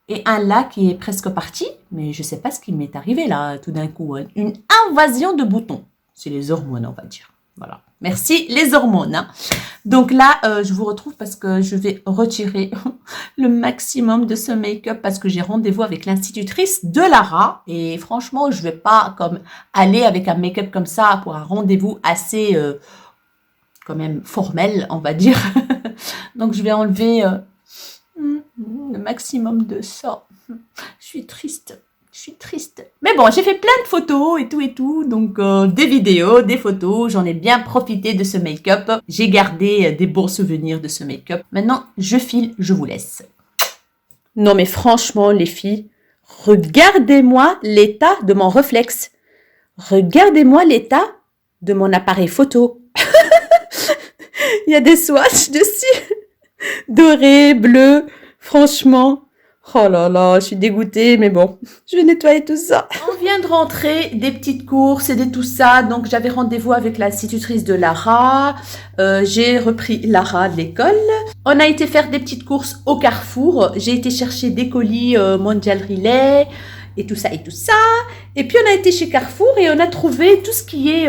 et un là qui est presque parti. Mais je sais pas ce qui m'est arrivé là tout d'un coup. Hein. Une invasion de boutons. C'est les hormones, on va dire. Voilà. Merci les hormones. Hein. Donc là, je vous retrouve parce que je vais retirer le maximum de ce make-up parce que j'ai rendez-vous avec l'institutrice de Lara. Et franchement, je vais pas comme aller avec un make-up comme ça pour un rendez-vous assez quand même formel, on va dire. Donc je vais enlever le maximum de ça. Je suis triste. Je suis triste. Mais bon, j'ai fait plein de photos et tout. Donc, des vidéos, des photos. J'en ai bien profité de ce make-up. J'ai gardé des bons souvenirs de ce make-up. Maintenant, je file, je vous laisse. Non, mais franchement, les filles, regardez-moi l'état de mon réflexe. Regardez-moi l'état de mon appareil photo. Il y a des swatchs dessus. Doré, bleu. Franchement. Oh là là, je suis dégoûtée, mais bon, je vais nettoyer tout ça. On vient de rentrer des petites courses et de tout ça, donc j'avais rendez-vous avec l'institutrice de Lara. J'ai repris Lara de l'école. On a été faire des petites courses au Carrefour. J'ai été chercher des colis Mondial Relay et tout ça et tout ça. Et puis on a été chez Carrefour et on a trouvé tout ce qui est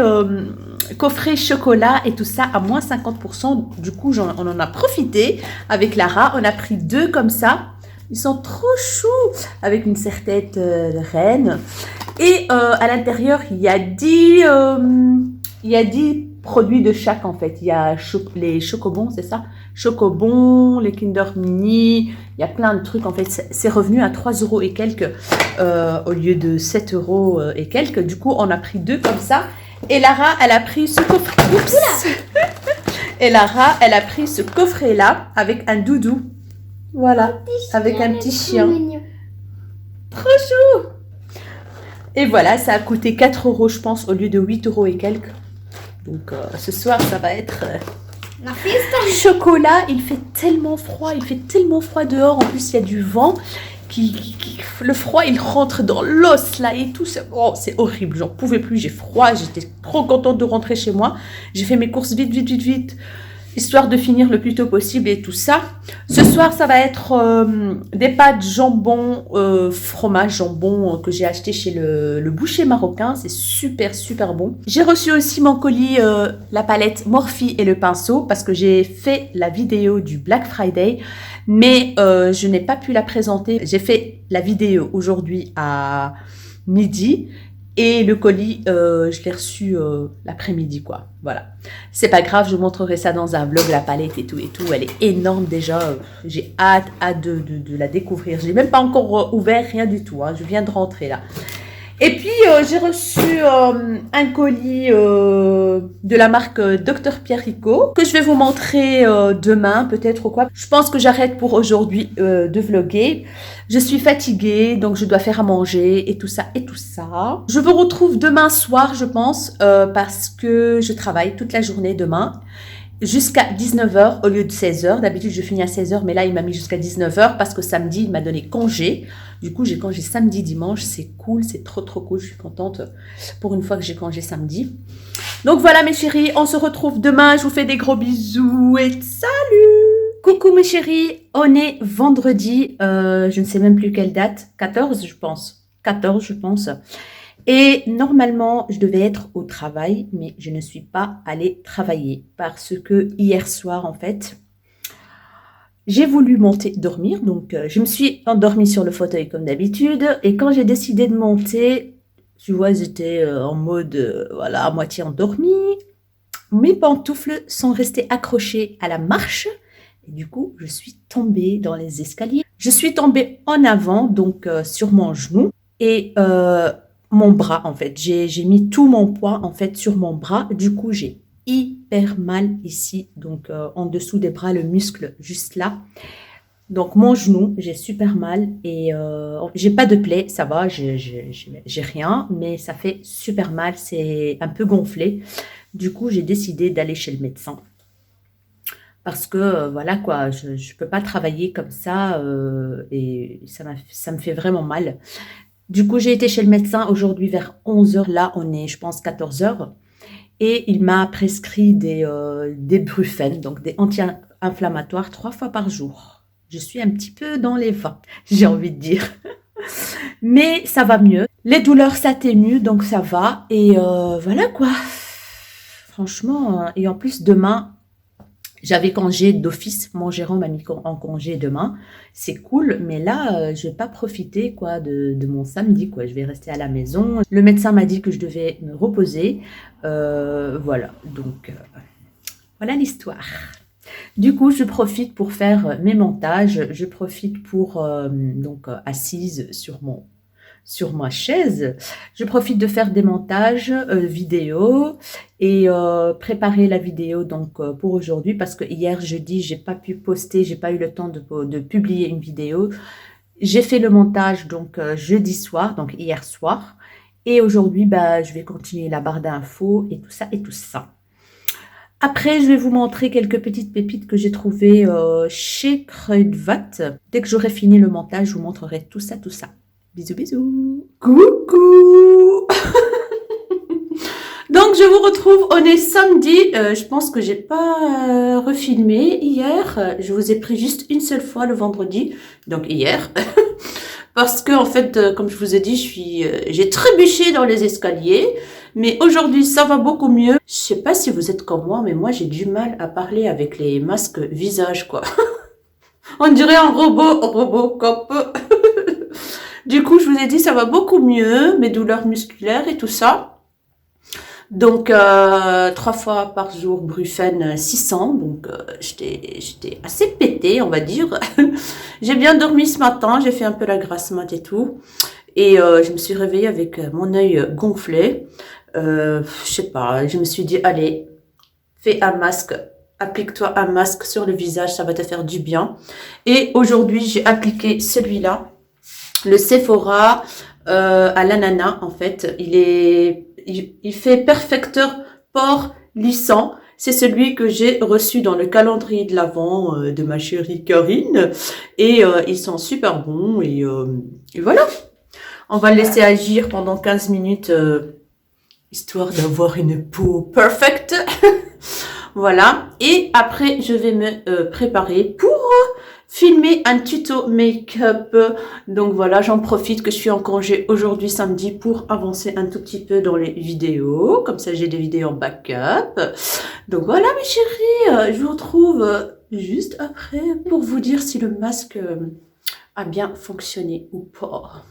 coffret chocolat et tout ça à moins 50%. Du coup, on en a profité avec Lara. On a pris 2 comme ça. Ils sont trop choux avec une serre-tête de reine. Et à l'intérieur, il y a 10 produits de chaque en fait. Il y a les chocobons, c'est ça? Chocobons, les Kinder Mini. Il y a plein de trucs en fait. C'est revenu à 3 € et quelques au lieu de 7 € et quelques. Du coup, on a pris 2 comme ça. Et Lara, elle a pris ce coffret. Oups. Et Lara, elle a pris ce coffret-là avec un doudou. Voilà, avec un petit chien. Trop chou! Et voilà, ça a coûté 4 € je pense, au lieu de 8 € et quelques. Donc ce soir, ça va être chocolat. Il fait tellement froid dehors. En plus, il y a du vent. Le froid, il rentre dans l'os là et tout. C'est horrible, j'en pouvais plus, j'ai froid. J'étais trop contente de rentrer chez moi. J'ai fait mes courses vite. Histoire de finir le plus tôt possible et tout ça. Ce soir, ça va être des pâtes jambon, fromage jambon que j'ai acheté chez le boucher marocain. C'est super bon. J'ai reçu aussi mon colis, la palette Morphe et le pinceau parce que j'ai fait la vidéo du Black Friday. Mais je n'ai pas pu la présenter. J'ai fait la vidéo aujourd'hui à midi. Et le colis, je l'ai reçu l'après-midi, quoi. Voilà. C'est pas grave, je vous montrerai ça dans un vlog, la palette et tout. Elle est énorme déjà. J'ai hâte de la découvrir. Je l'ai même pas encore ouvert, rien du tout. Hein. Je viens de rentrer là. Et puis, j'ai reçu un colis de la marque Dr Pierrico que je vais vous montrer demain, peut-être ou quoi. Je pense que j'arrête pour aujourd'hui de vlogger. Je suis fatiguée, donc je dois faire à manger et tout ça et tout ça. Je vous retrouve demain soir, je pense, parce que je travaille toute la journée demain. Jusqu'à 19h au lieu de 16h. D'habitude, je finis à 16h, mais là, il m'a mis jusqu'à 19h parce que samedi, il m'a donné congé. Du coup, j'ai congé samedi, dimanche. C'est cool, c'est trop cool. Je suis contente pour une fois que j'ai congé samedi. Donc voilà, mes chéris, on se retrouve demain. Je vous fais des gros bisous et salut! Coucou, mes chéris. On est vendredi, je ne sais même plus quelle date. 14, je pense. 14, je pense. Et normalement, je devais être au travail, mais je ne suis pas allée travailler parce que hier soir, en fait, j'ai voulu monter, dormir. Donc, je me suis endormie sur le fauteuil comme d'habitude. Et quand j'ai décidé de monter, tu vois, j'étais en mode, voilà, à moitié endormie. Mes pantoufles sont restées accrochées à la marche. Et du coup, je suis tombée dans les escaliers. Je suis tombée en avant, donc sur mon genou. Et mon bras en fait, j'ai mis tout mon poids en fait sur mon bras, du coup j'ai hyper mal ici, donc en dessous des bras, le muscle juste là, donc mon genou, j'ai super mal et j'ai pas de plaie, ça va, j'ai rien, mais ça fait super mal, c'est un peu gonflé, du coup j'ai décidé d'aller chez le médecin parce que voilà quoi, je peux pas travailler comme ça et ça me fait vraiment mal. Du coup, j'ai été chez le médecin aujourd'hui vers 11 heures. Là, on est, je pense, 14 heures. Et il m'a prescrit des Brufen, donc des anti-inflammatoires 3 fois par jour. Je suis un petit peu dans les vents, j'ai envie de dire. Mais ça va mieux. Les douleurs s'atténuent, donc ça va. Et voilà quoi. Franchement, et en plus, demain, j'avais congé d'office. Mon gérant m'a mis en congé demain. C'est cool, mais là, je vais pas profiter quoi de mon samedi quoi. Je vais rester à la maison. Le médecin m'a dit que je devais me reposer. Voilà, donc voilà l'histoire. Du coup, je profite pour faire mes montages. Je profite pour assise sur ma chaise. Je profite de faire des montages vidéo et préparer la vidéo pour aujourd'hui parce que hier jeudi, j'ai pas pu poster, j'ai pas eu le temps de publier une vidéo. J'ai fait le montage jeudi soir, donc hier soir. Et aujourd'hui, je vais continuer la barre d'infos et tout ça et tout ça. Après, je vais vous montrer quelques petites pépites que j'ai trouvées chez Kruidvat. Dès que j'aurai fini le montage, je vous montrerai tout ça, tout ça. Bisous, bisous. Coucou. Donc, je vous retrouve, on est samedi. Je pense que j'ai pas refilmé hier. Je vous ai pris juste une seule fois le vendredi, donc hier. Parce que, en fait, comme je vous ai dit, j'ai trébuché dans les escaliers. Mais aujourd'hui, ça va beaucoup mieux. Je sais pas si vous êtes comme moi, mais moi, j'ai du mal à parler avec les masques visage, quoi. On dirait un Robocop. Du coup, je vous ai dit, ça va beaucoup mieux, mes douleurs musculaires et tout ça. Donc, 3 fois par jour, Brufen 600. Donc, j'étais assez pétée, on va dire. J'ai bien dormi ce matin, j'ai fait un peu la grasse mat et tout. Et je me suis réveillée avec mon œil gonflé. Je sais pas, je me suis dit, allez, fais un masque. Applique-toi un masque sur le visage, ça va te faire du bien. Et aujourd'hui, j'ai appliqué celui-là. Le Sephora à l'ananas, en fait, il fait perfecteur pore lissant. C'est celui que j'ai reçu dans le calendrier de l'Avent de ma chérie Karine. Et ils sont super bons. Et voilà. On va le laisser agir pendant 15 minutes, histoire d'avoir une peau perfect. Voilà. Et après, je vais me préparer pour filmer un tuto make-up. Donc voilà, j'en profite que je suis en congé aujourd'hui samedi pour avancer un tout petit peu dans les vidéos. Comme ça, j'ai des vidéos en backup. Donc voilà mes chéris, je vous retrouve juste après pour vous dire si le masque a bien fonctionné ou pas.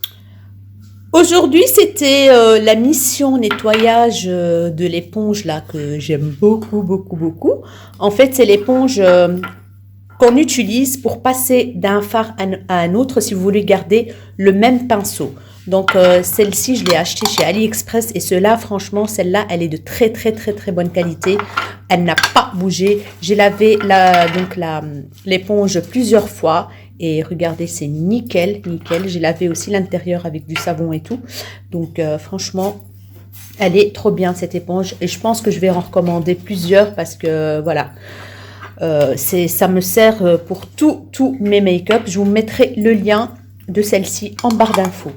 Aujourd'hui, c'était la mission nettoyage de l'éponge là que j'aime beaucoup, beaucoup, beaucoup. En fait, c'est l'éponge qu'on utilise pour passer d'un fard à un autre si vous voulez garder le même pinceau. Donc, celle-ci, je l'ai achetée chez AliExpress et franchement, celle-là, elle est de très, très, très, très bonne qualité. Elle n'a pas bougé. J'ai lavé l'éponge plusieurs fois. Et regardez, c'est nickel, nickel. J'ai lavé aussi l'intérieur avec du savon et tout. Donc, franchement, elle est trop bien, cette éponge. Et je pense que je vais en recommander plusieurs parce que, voilà, ça me sert pour tous mes make-up. Je vous mettrai le lien de celle-ci en barre d'infos.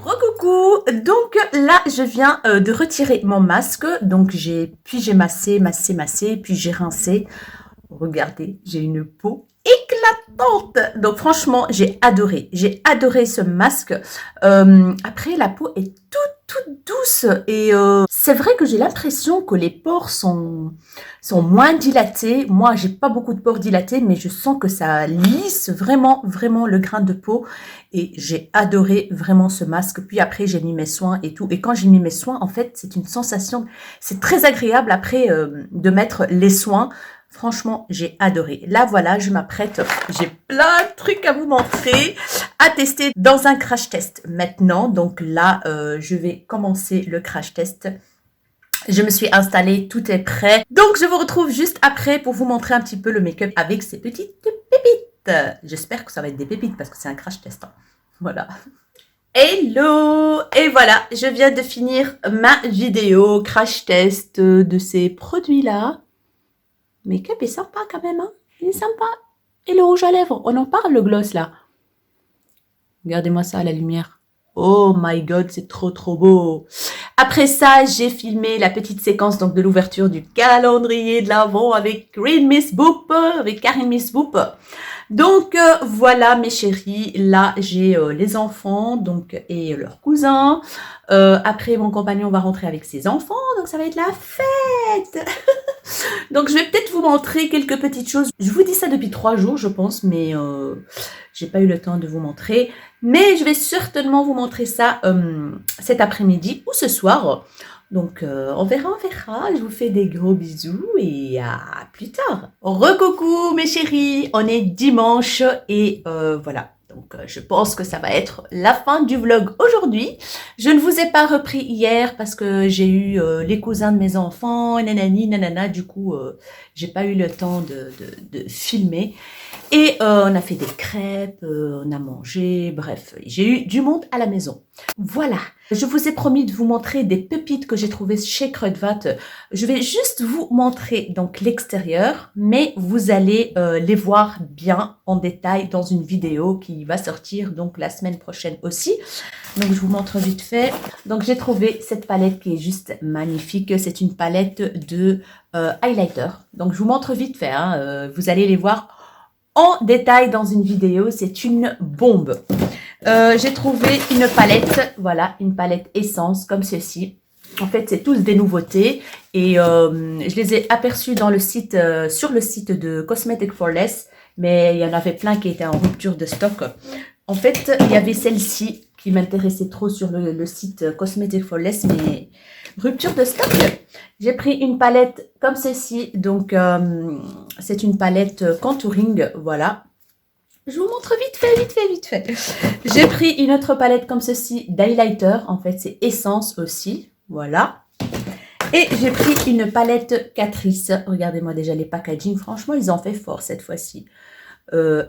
Recoucou, donc là, je viens de retirer mon masque. Donc, j'ai massé, puis j'ai rincé. Regardez, j'ai une peau éclatante. Donc franchement, j'ai adoré ce masque. Après, la peau est toute douce et c'est vrai que j'ai l'impression que les pores sont moins dilatés. Moi, j'ai pas beaucoup de pores dilatés, mais je sens que ça lisse vraiment le grain de peau et j'ai adoré vraiment ce masque. Puis après, j'ai mis mes soins et tout. Et quand j'ai mis mes soins, en fait, c'est une sensation, c'est très agréable après de mettre les soins. Franchement, j'ai adoré. Là, voilà, je m'apprête. J'ai plein de trucs à vous montrer, à tester dans un crash test maintenant. Donc là, je vais commencer le crash test. Je me suis installée, tout est prêt. Donc, je vous retrouve juste après pour vous montrer un petit peu le make-up avec ces petites pépites. J'espère que ça va être des pépites parce que c'est un crash test. Hein. Voilà. Hello! Et voilà, je viens de finir ma vidéo crash test de ces produits-là. Make-up est sympa quand même, hein. Il est sympa. Et le rouge à lèvres, on en parle, le gloss, là. Regardez-moi ça à la lumière. Oh my god, c'est trop trop beau. Après ça, j'ai filmé la petite séquence donc de l'ouverture du calendrier de l'Avent avec Green Miss Boop, avec Karine Miss Boop. Donc voilà mes chéris, là j'ai les enfants donc et leurs cousins. Après mon compagnon va rentrer avec ses enfants, donc ça va être la fête. Donc je vais peut-être vous montrer quelques petites choses. Je vous dis ça depuis 3 jours je pense, mais j'ai pas eu le temps de vous montrer. Mais je vais certainement vous montrer ça cet après-midi ou ce soir. Donc on verra, on verra. Je vous fais des gros bisous et à plus tard. Recoucou mes chéris, on est dimanche et voilà. Donc je pense que ça va être la fin du vlog aujourd'hui. Je ne vous ai pas repris hier parce que j'ai eu les cousins de mes enfants, nanani, nanana. Du coup, j'ai pas eu le temps de filmer. Et on a fait des crêpes, on a mangé, bref, j'ai eu du monde à la maison. Voilà, je vous ai promis de vous montrer des pépites que j'ai trouvées chez Kruidvat. Je vais juste vous montrer donc l'extérieur, mais vous allez les voir bien en détail dans une vidéo qui va sortir donc la semaine prochaine aussi. Donc je vous montre vite fait. Donc j'ai trouvé cette palette qui est juste magnifique. C'est une palette de highlighter. Donc je vous montre vite fait, hein. Vous allez les voir en détail dans une vidéo, c'est une bombe. J'ai trouvé une palette, voilà, une palette essence comme ceci. En fait, c'est tous des nouveautés et je les ai aperçus dans le site, sur le site de Cosmetic for Less, mais il y en avait plein qui étaient en rupture de stock. En fait, il y avait celle-ci qui m'intéressait trop sur le site Cosmetic for Less, mais rupture de stock. J'ai pris une palette comme ceci, donc c'est une palette contouring, voilà. Je vous montre vite fait, vite fait, vite fait. J'ai pris une autre palette comme ceci d'highlighter, en fait c'est Essence aussi, voilà. Et j'ai pris une palette Catrice, regardez-moi déjà les packaging, franchement ils ont fait fort cette fois-ci.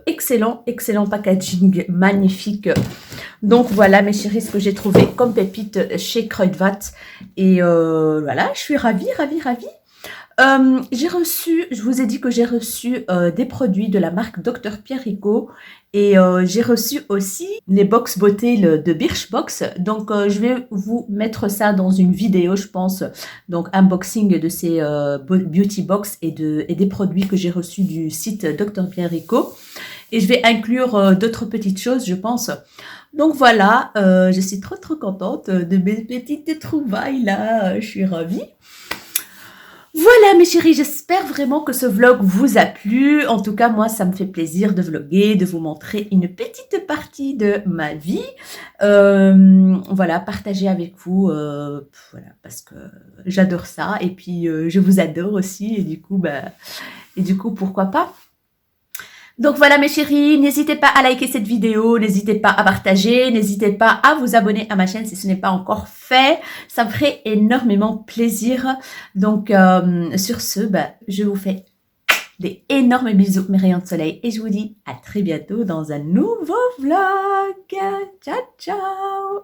Excellent, excellent packaging, magnifique. Donc voilà mes chéris, ce que j'ai trouvé comme pépite chez Kruidvat. Et voilà, je suis ravie, ravie, ravie. J'ai reçu, je vous ai dit que j'ai reçu des produits de la marque Dr Pierrico et j'ai reçu aussi les box beauté de Birchbox. Donc je vais vous mettre ça dans une vidéo, je pense. Donc unboxing de ces beauty box et des produits que j'ai reçus du site Dr Pierrico. Et je vais inclure d'autres petites choses, je pense. Donc voilà, je suis trop trop contente de mes petites trouvailles là. Je suis ravie. Voilà mes chéris, j'espère vraiment que ce vlog vous a plu. En tout cas, moi, ça me fait plaisir de vlogger, de vous montrer une petite partie de ma vie. Voilà, partager avec vous, voilà, parce que j'adore ça. Et puis, je vous adore aussi. Et du coup, pourquoi pas? Donc voilà mes chéris, n'hésitez pas à liker cette vidéo, n'hésitez pas à partager, n'hésitez pas à vous abonner à ma chaîne si ce n'est pas encore fait. Ça me ferait énormément plaisir. Donc sur ce, je vous fais des énormes bisous mes rayons de soleil et je vous dis à très bientôt dans un nouveau vlog. Ciao ciao.